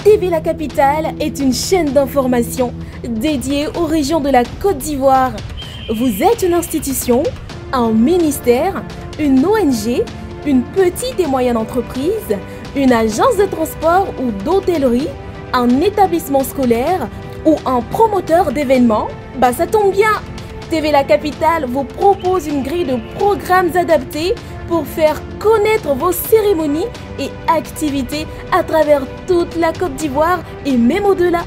TV La Capitale est une chaîne d'information dédiée aux régions de la Côte d'Ivoire. Vous êtes une institution, un ministère, une ONG, une petite et moyenne entreprise, une agence de transport ou d'hôtellerie, un établissement scolaire ou un promoteur d'événements? Ça tombe bien! TV La Capitale vous propose une grille de programmes adaptés pour faire connaître vos cérémonies et activités à travers toute la Côte d'Ivoire et même au-delà.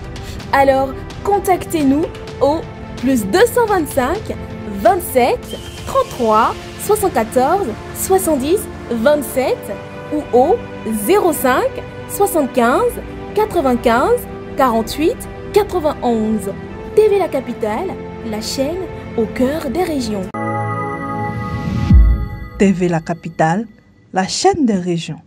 Alors, contactez-nous au +225 27 33 74 70 27 ou au 05 75 95 48 91. TV La Capitale, la chaîne au cœur des régions. TV La Capitale, la chaîne des régions.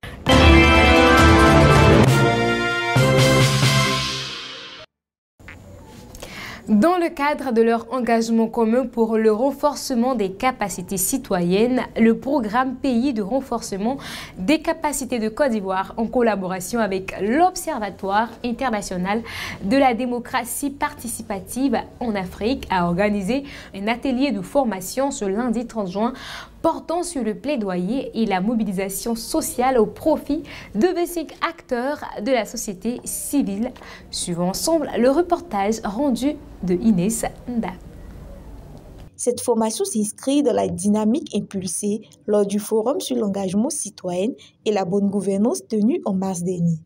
Dans le cadre de leur engagement commun pour le renforcement des capacités citoyennes, le programme Pays de renforcement des capacités de Côte d'Ivoire, en collaboration avec l'Observatoire international de la démocratie participative en Afrique, a organisé un atelier de formation ce lundi 30 juin portant sur le plaidoyer et la mobilisation sociale au profit de 25 acteurs de la société civile. Suivons ensemble le reportage rendu de Inès Nda. Cette formation s'inscrit dans la dynamique impulsée lors du Forum sur l'engagement citoyen et la bonne gouvernance tenu en mars dernier.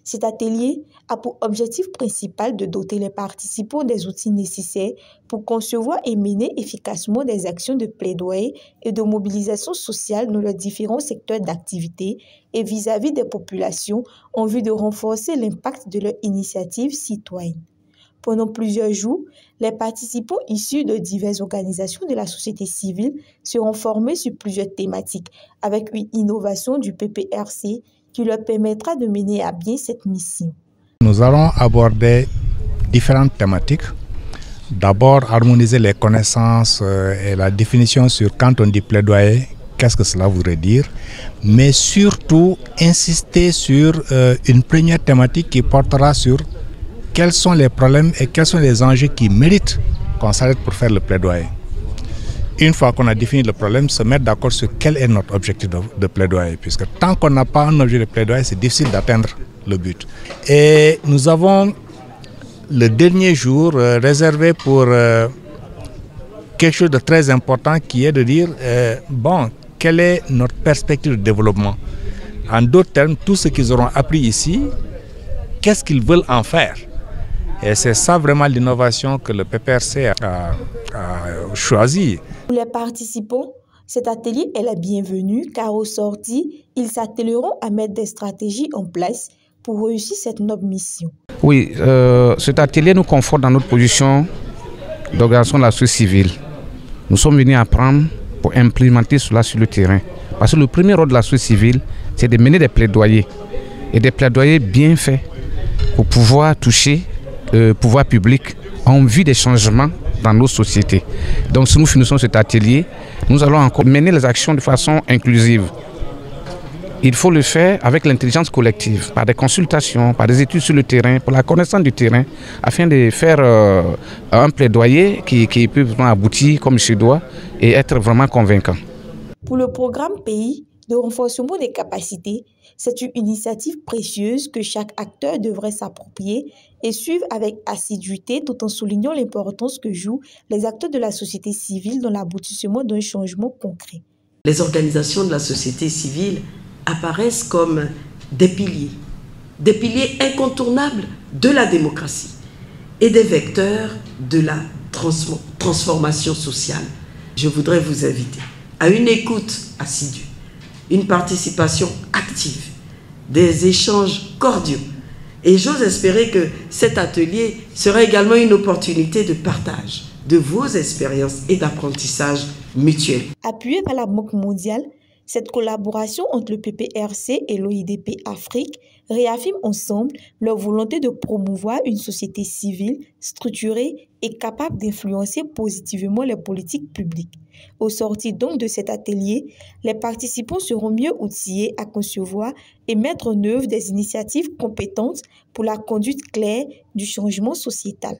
Cet atelier a pour objectif principal de doter les participants des outils nécessaires pour concevoir et mener efficacement des actions de plaidoyer et de mobilisation sociale dans leurs différents secteurs d'activité et vis-à-vis des populations en vue de renforcer l'impact de leur initiative citoyenne. Pendant plusieurs jours, les participants issus de diverses organisations de la société civile seront formés sur plusieurs thématiques avec une innovation du PPRC qui leur permettra de mener à bien cette mission. Nous allons aborder différentes thématiques. D'abord, harmoniser les connaissances et la définition sur quand on dit plaidoyer, qu'est-ce que cela voudrait dire, mais surtout insister sur une première thématique qui portera sur quels sont les problèmes et quels sont les enjeux qui méritent qu'on s'arrête pour faire le plaidoyer. Une fois qu'on a défini le problème, se mettre d'accord sur quel est notre objectif de plaidoyer, puisque tant qu'on n'a pas un objectif de plaidoyer, c'est difficile d'atteindre le but. Et nous avons le dernier jour réservé pour quelque chose de très important qui est de dire, quelle est notre perspective de développement? En d'autres termes, tout ce qu'ils auront appris ici, qu'est-ce qu'ils veulent en faire? Et c'est ça vraiment l'innovation que le PPRC a choisi. Pour les participants, cet atelier est la bienvenue car au sorti, ils s'attelleront à mettre des stratégies en place pour réussir cette noble mission. Oui, cet atelier nous conforte dans notre position d'organisation de la société civile. Nous sommes venus apprendre pour implémenter cela sur le terrain. Parce que le premier rôle de la société civile, c'est de mener des plaidoyers. Et des plaidoyers bien faits pour pouvoir toucher le pouvoir public en vue des changements dans nos sociétés. Donc si nous finissons cet atelier, nous allons encore mener les actions de façon inclusive. Il faut le faire avec l'intelligence collective, par des consultations, par des études sur le terrain, pour la connaissance du terrain, afin de faire un plaidoyer qui peut vraiment aboutir comme il se doit et être vraiment convaincant. Pour le programme Pays de renforcement des capacités, c'est une initiative précieuse que chaque acteur devrait s'approprier et suivre avec assiduité tout en soulignant l'importance que jouent les acteurs de la société civile dans l'aboutissement d'un changement concret. Les organisations de la société civile apparaissent comme des piliers incontournables de la démocratie et des vecteurs de la transformation sociale. Je voudrais vous inviter à une écoute assidue, une participation active, des échanges cordiaux. Et j'ose espérer que cet atelier sera également une opportunité de partage de vos expériences et d'apprentissage mutuel. Appuyé par la Banque mondiale, cette collaboration entre le PPRC et l'OIDP Afrique réaffirment ensemble leur volonté de promouvoir une société civile structurée et capable d'influencer positivement les politiques publiques. Au sortir donc de cet atelier, les participants seront mieux outillés à concevoir et mettre en œuvre des initiatives compétentes pour la conduite claire du changement sociétal.